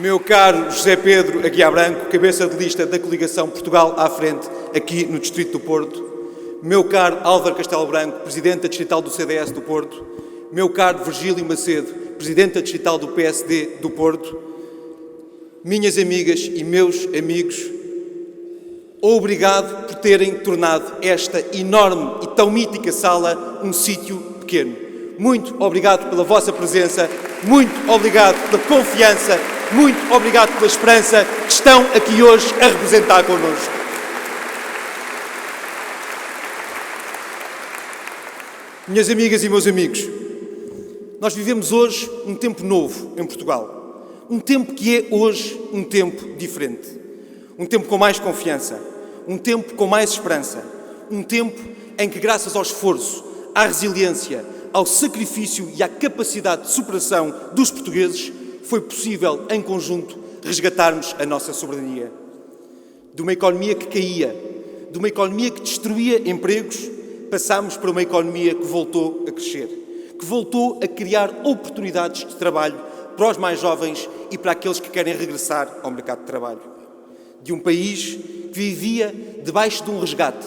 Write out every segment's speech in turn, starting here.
Meu caro José Pedro Aguiar Branco, cabeça de lista da coligação Portugal à Frente, aqui no Distrito do Porto. Meu caro Álvaro Castelo Branco, presidente da distrital do CDS do Porto. Meu caro Virgílio Macedo, presidente da distrital do PSD do Porto. Minhas amigas e meus amigos, obrigado por terem tornado esta enorme e tão mítica sala um sítio pequeno. Muito obrigado pela vossa presença, muito obrigado pela confiança, muito obrigado pela esperança que estão aqui hoje a representar connosco. Minhas amigas e meus amigos, nós vivemos hoje um tempo novo em Portugal. Um tempo que é hoje um tempo diferente. Um tempo com mais confiança. Um tempo com mais esperança. Um tempo em que, graças ao esforço, à resiliência, ao sacrifício e à capacidade de superação dos portugueses, foi possível, em conjunto, resgatarmos a nossa soberania. De uma economia que caía, de uma economia que destruía empregos, passámos para uma economia que voltou a crescer, que voltou a criar oportunidades de trabalho para os mais jovens e para aqueles que querem regressar ao mercado de trabalho. De um país que vivia debaixo de um resgate,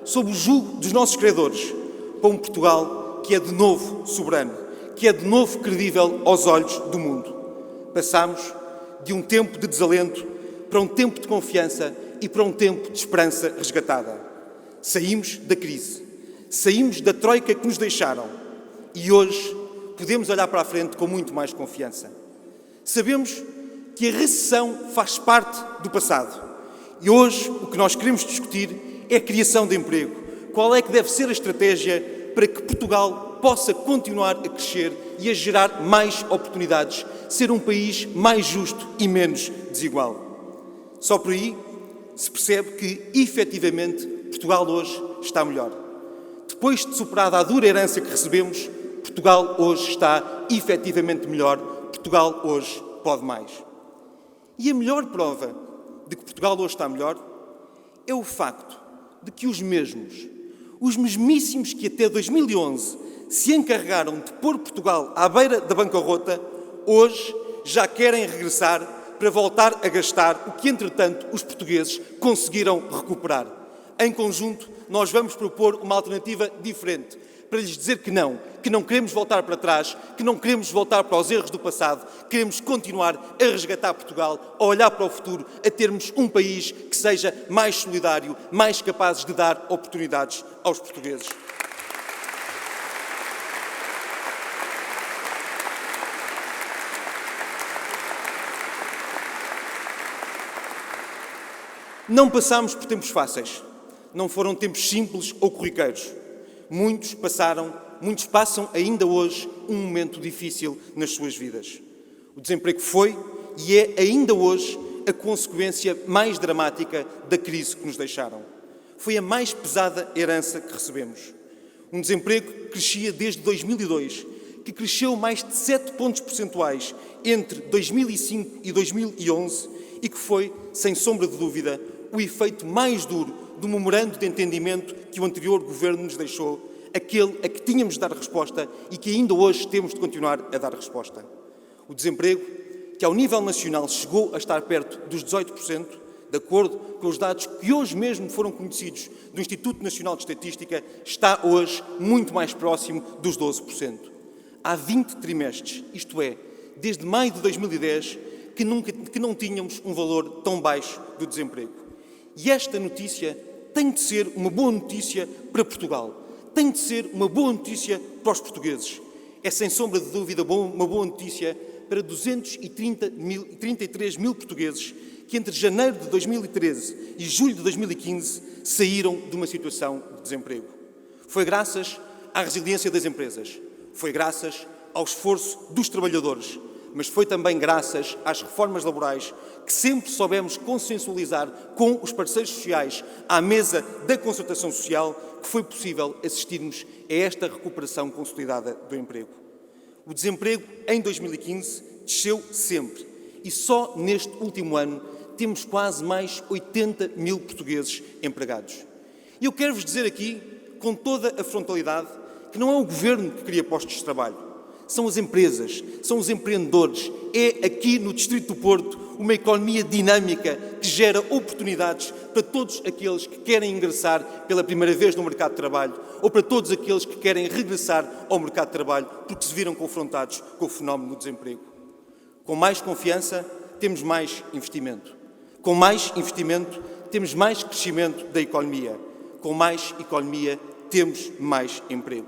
sob o jugo dos nossos credores, para um Portugal que é de novo soberano, que é de novo credível aos olhos do mundo. Passámos de um tempo de desalento para um tempo de confiança e para um tempo de esperança resgatada. Saímos da crise, saímos da troika que nos deixaram e hoje podemos olhar para a frente com muito mais confiança. Sabemos que a recessão faz parte do passado e hoje o que nós queremos discutir é a criação de emprego. Qual é que deve ser a estratégia para que Portugal possa continuar a crescer e a gerar mais oportunidades, ser um país mais justo e menos desigual. Só por aí se percebe que, efetivamente, Portugal hoje está melhor. Depois de superada a dura herança que recebemos, Portugal hoje está efetivamente melhor. Portugal hoje pode mais. E a melhor prova de que Portugal hoje está melhor é o facto de que os mesmíssimos que até 2011 se encarregaram de pôr Portugal à beira da bancarrota, hoje já querem regressar para voltar a gastar o que, entretanto, os portugueses conseguiram recuperar. Em conjunto, nós vamos propor uma alternativa diferente, para lhes dizer que não queremos voltar para trás, que não queremos voltar para os erros do passado, queremos continuar a resgatar Portugal, a olhar para o futuro, a termos um país que seja mais solidário, mais capaz de dar oportunidades aos portugueses. Não passámos por tempos fáceis. Não foram tempos simples ou corriqueiros. Muitos passam ainda hoje um momento difícil nas suas vidas. O desemprego foi e é ainda hoje a consequência mais dramática da crise que nos deixaram. Foi a mais pesada herança que recebemos. Um desemprego que crescia desde 2002, que cresceu mais de 7 pontos percentuais entre 2005 e 2011 e que foi, sem sombra de dúvida, o efeito mais duro do memorando de entendimento que o anterior governo nos deixou, aquele a que tínhamos de dar resposta e que ainda hoje temos de continuar a dar resposta. O desemprego, que ao nível nacional chegou a estar perto dos 18%, de acordo com os dados que hoje mesmo foram conhecidos do Instituto Nacional de Estatística, está hoje muito mais próximo dos 12%. Há 20 trimestres, isto é, desde maio de 2010, que não tínhamos um valor tão baixo do desemprego. E esta notícia tem de ser uma boa notícia para Portugal. Tem de ser uma boa notícia para os portugueses. É, sem sombra de dúvida, uma boa notícia para 233 mil portugueses que entre janeiro de 2013 e julho de 2015 saíram de uma situação de desemprego. Foi graças à resiliência das empresas, foi graças ao esforço dos trabalhadores, mas foi também graças às reformas laborais que sempre soubemos consensualizar com os parceiros sociais à mesa da concertação social que foi possível assistirmos a esta recuperação consolidada do emprego. O desemprego em 2015 desceu sempre e só neste último ano temos quase mais 80 mil portugueses empregados. E eu quero-vos dizer aqui, com toda a frontalidade, que não é o governo que cria postos de trabalho. São as empresas, são os empreendedores é aqui no Distrito do Porto uma economia dinâmica que gera oportunidades para todos aqueles que querem ingressar pela primeira vez no mercado de trabalho ou para todos aqueles que querem regressar ao mercado de trabalho porque se viram confrontados com o fenómeno do desemprego. Com mais confiança, temos mais investimento. Com mais investimento, temos mais crescimento da economia. Com mais economia, temos mais emprego.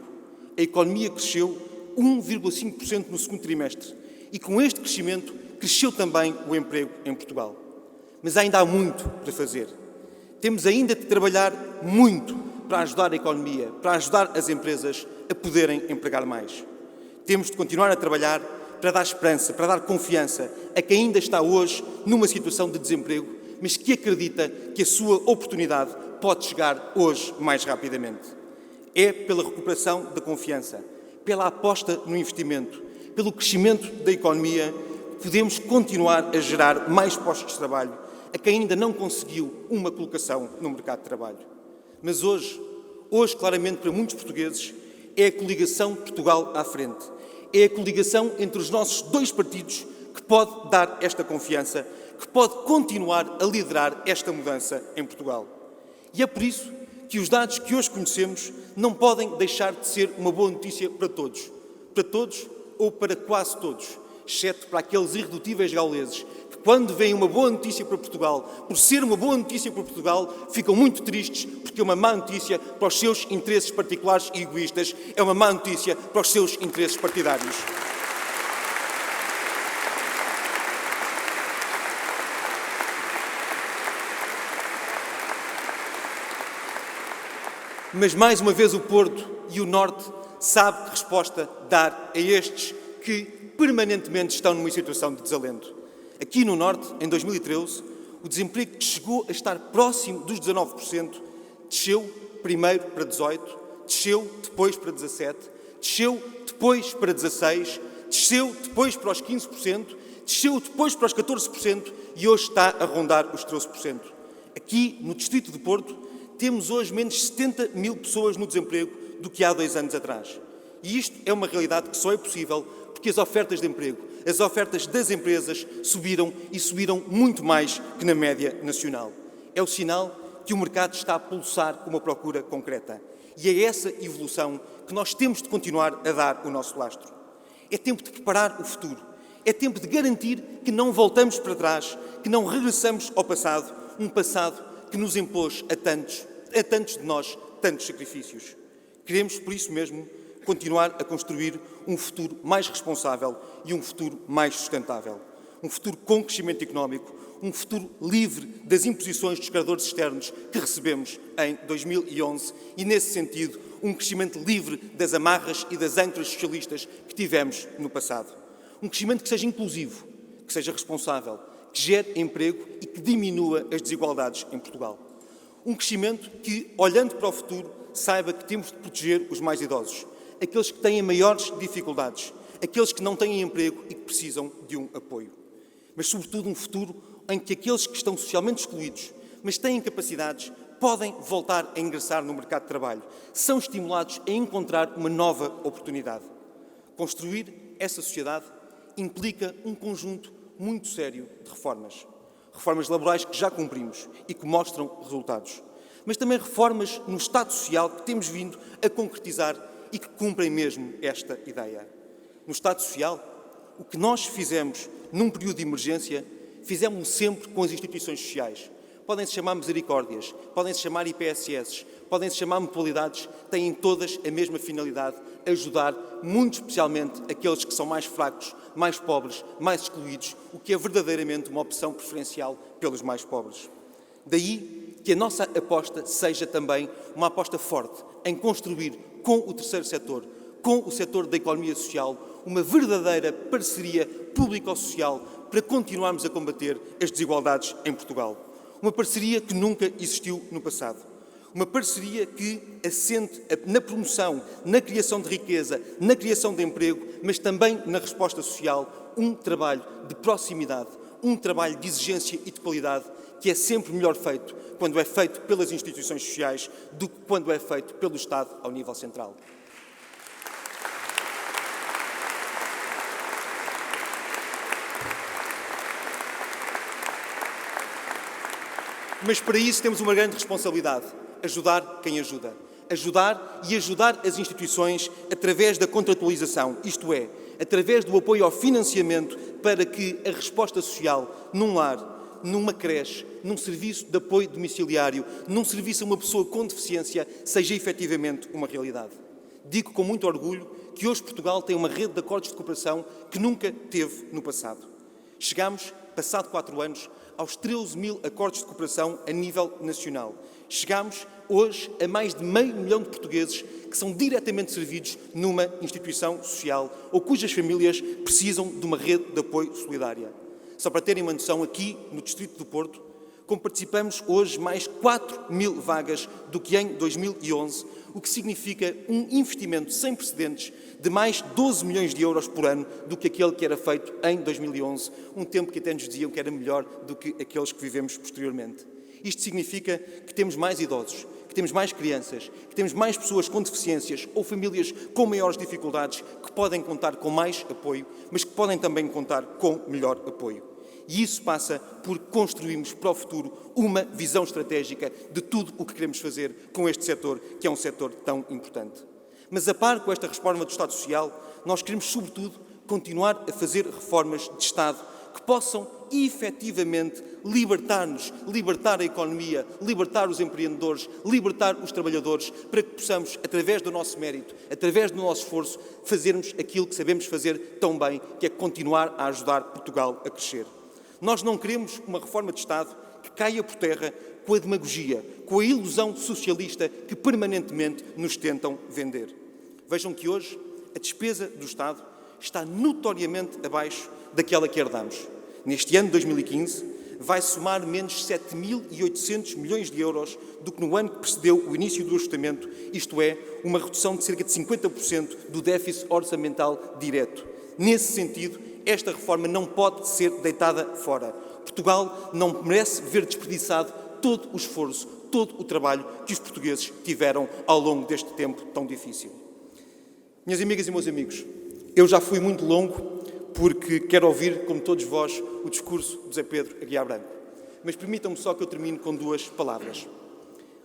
A economia cresceu 1,5% no segundo trimestre e com este crescimento cresceu também o emprego em Portugal. Mas ainda há muito para fazer. Temos ainda de trabalhar muito para ajudar a economia, para ajudar as empresas a poderem empregar mais. Temos de continuar a trabalhar para dar esperança, para dar confiança a quem ainda está hoje numa situação de desemprego, mas que acredita que a sua oportunidade pode chegar hoje mais rapidamente. É pela recuperação da confiança, pela aposta no investimento, pelo crescimento da economia, que podemos continuar a gerar mais postos de trabalho a quem ainda não conseguiu uma colocação no mercado de trabalho. Mas hoje, claramente para muitos portugueses, é a coligação Portugal à frente. É a coligação entre os nossos dois partidos que pode dar esta confiança, que pode continuar a liderar esta mudança em Portugal. E é por isso que os dados que hoje conhecemos não podem deixar de ser uma boa notícia para todos ou para quase todos, exceto para aqueles irredutíveis gauleses que, quando veem uma boa notícia para Portugal, por ser uma boa notícia para Portugal, ficam muito tristes porque é uma má notícia para os seus interesses particulares e egoístas, é uma má notícia para os seus interesses partidários. Mas, mais uma vez, o Porto e o Norte sabem que resposta dar a estes que permanentemente estão numa situação de desalento. Aqui no Norte, em 2013, o desemprego que chegou a estar próximo dos 19%, desceu primeiro para 18%, desceu depois para 17%, desceu depois para 16%, desceu depois para os 15%, desceu depois para os 14% e hoje está a rondar os 13%. Aqui, no Distrito do Porto, temos hoje menos 70 mil pessoas no desemprego do que há 2 anos atrás. E isto é uma realidade que só é possível porque as ofertas de emprego, as ofertas das empresas subiram e subiram muito mais que na média nacional. É o sinal que o mercado está a pulsar com uma procura concreta. E é essa evolução que nós temos de continuar a dar o nosso lastro. É tempo de preparar o futuro. É tempo de garantir que não voltamos para trás, que não regressamos ao passado, um passado que nos impôs a tantos de nós, tantos sacrifícios. Queremos, por isso mesmo, continuar a construir um futuro mais responsável e um futuro mais sustentável. Um futuro com crescimento económico, um futuro livre das imposições dos credores externos que recebemos em 2011 e, nesse sentido, um crescimento livre das amarras e das âncoras socialistas que tivemos no passado. Um crescimento que seja inclusivo, que seja responsável, que gere emprego e que diminua as desigualdades em Portugal. Um crescimento que, olhando para o futuro, saiba que temos de proteger os mais idosos, aqueles que têm maiores dificuldades, aqueles que não têm emprego e que precisam de um apoio. Mas, sobretudo, um futuro em que aqueles que estão socialmente excluídos, mas têm capacidades, podem voltar a ingressar no mercado de trabalho, são estimulados a encontrar uma nova oportunidade. Construir essa sociedade implica um conjunto muito sério de reformas. Reformas laborais que já cumprimos e que mostram resultados. Mas também reformas no Estado Social que temos vindo a concretizar e que cumprem mesmo esta ideia. No Estado Social, o que nós fizemos num período de emergência, fizemos sempre com as instituições sociais. Podem-se chamar misericórdias, podem-se chamar IPSS, podem-se chamar mutualidades, têm todas a mesma finalidade, ajudar muito especialmente aqueles que são mais fracos, mais pobres, mais excluídos, o que é verdadeiramente uma opção preferencial pelos mais pobres. Daí que a nossa aposta seja também uma aposta forte em construir com o terceiro setor, com o setor da economia social, uma verdadeira parceria público-social para continuarmos a combater as desigualdades em Portugal. Uma parceria que nunca existiu no passado. Uma parceria que assente na promoção, na criação de riqueza, na criação de emprego, mas também na resposta social, um trabalho de proximidade, um trabalho de exigência e de qualidade que é sempre melhor feito quando é feito pelas instituições sociais do que quando é feito pelo Estado ao nível central. Mas para isso temos uma grande responsabilidade: ajudar quem ajuda. Ajudar e ajudar as instituições através da contratualização, isto é, através do apoio ao financiamento para que a resposta social num lar, numa creche, num serviço de apoio domiciliário, num serviço a uma pessoa com deficiência, seja efetivamente uma realidade. Digo com muito orgulho que hoje Portugal tem uma rede de acordos de cooperação que nunca teve no passado. Chegamos, passado 4 anos, aos 13.000 acordos de cooperação a nível nacional. Chegamos hoje a mais de 500 mil de portugueses que são diretamente servidos numa instituição social ou cujas famílias precisam de uma rede de apoio solidária. Só para terem uma noção, aqui no Distrito do Porto, como participamos hoje mais 4.000 vagas do que em 2011, o que significa um investimento sem precedentes de mais 12 milhões de euros por ano do que aquele que era feito em 2011, um tempo que até nos diziam que era melhor do que aqueles que vivemos posteriormente. Isto significa que temos mais idosos, que temos mais crianças, que temos mais pessoas com deficiências ou famílias com maiores dificuldades que podem contar com mais apoio, mas que podem também contar com melhor apoio. E isso passa por construirmos para o futuro uma visão estratégica de tudo o que queremos fazer com este setor, que é um setor tão importante. Mas a par com esta reforma do Estado Social, nós queremos, sobretudo, continuar a fazer reformas de Estado que possam efetivamente libertar-nos, libertar a economia, libertar os empreendedores, libertar os trabalhadores, para que possamos, através do nosso mérito, através do nosso esforço, fazermos aquilo que sabemos fazer tão bem, que é continuar a ajudar Portugal a crescer. Nós não queremos uma reforma de Estado que caia por terra com a demagogia, com a ilusão socialista que permanentemente nos tentam vender. Vejam que hoje a despesa do Estado está notoriamente abaixo daquela que herdamos. Neste ano de 2015, vai somar menos 7.800 milhões de euros do que no ano que precedeu o início do ajustamento, isto é, uma redução de cerca de 50% do déficit orçamental direto. Nesse sentido, esta reforma não pode ser deitada fora. Portugal não merece ver desperdiçado todo o esforço, todo o trabalho que os portugueses tiveram ao longo deste tempo tão difícil. Minhas amigas e meus amigos, eu já fui muito longo porque quero ouvir, como todos vós, o discurso de José Pedro Aguiar Branco. Mas permitam-me só que eu termine com 2 palavras.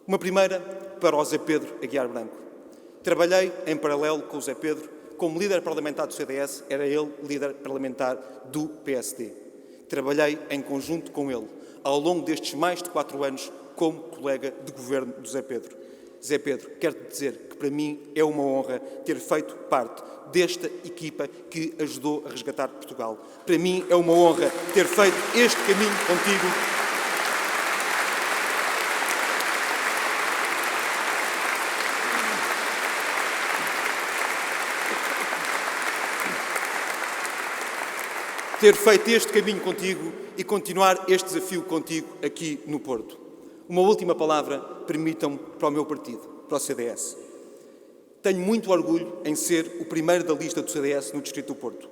Uma primeira para o José Pedro Aguiar Branco. Trabalhei em paralelo com o José Pedro como líder parlamentar do CDS, era ele líder parlamentar do PSD. Trabalhei em conjunto com ele, ao longo destes mais de 4 anos, como colega de governo do José Pedro. Zé Pedro, quero-te dizer que para mim é uma honra ter feito parte desta equipa que ajudou a resgatar Portugal. Para mim é uma honra ter feito este caminho contigo. Ter feito este caminho contigo e continuar este desafio contigo aqui no Porto. Uma última palavra, permitam-me, para o meu partido, para o CDS. Tenho muito orgulho em ser o primeiro da lista do CDS no Distrito do Porto.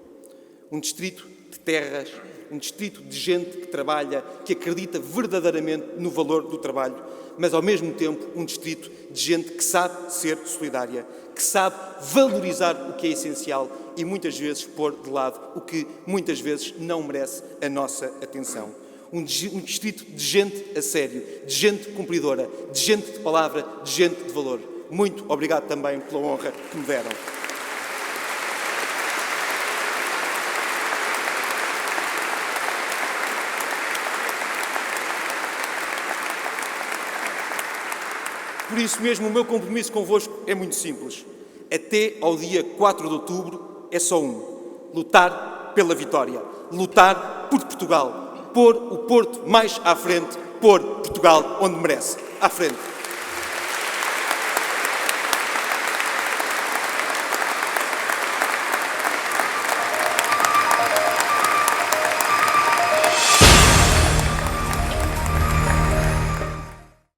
Um distrito de terras, um distrito de gente que trabalha, que acredita verdadeiramente no valor do trabalho, mas ao mesmo tempo um distrito de gente que sabe ser solidária, que sabe valorizar o que é essencial e muitas vezes pôr de lado o que muitas vezes não merece a nossa atenção. Um distrito de gente a sério, de gente cumpridora, de gente de palavra, de gente de valor. Muito obrigado também pela honra que me deram. Por isso mesmo, o meu compromisso convosco é muito simples. Até ao dia 4 de outubro é só um: lutar pela vitória, lutar por Portugal, pôr o Porto mais à frente, pôr Portugal onde merece, à frente.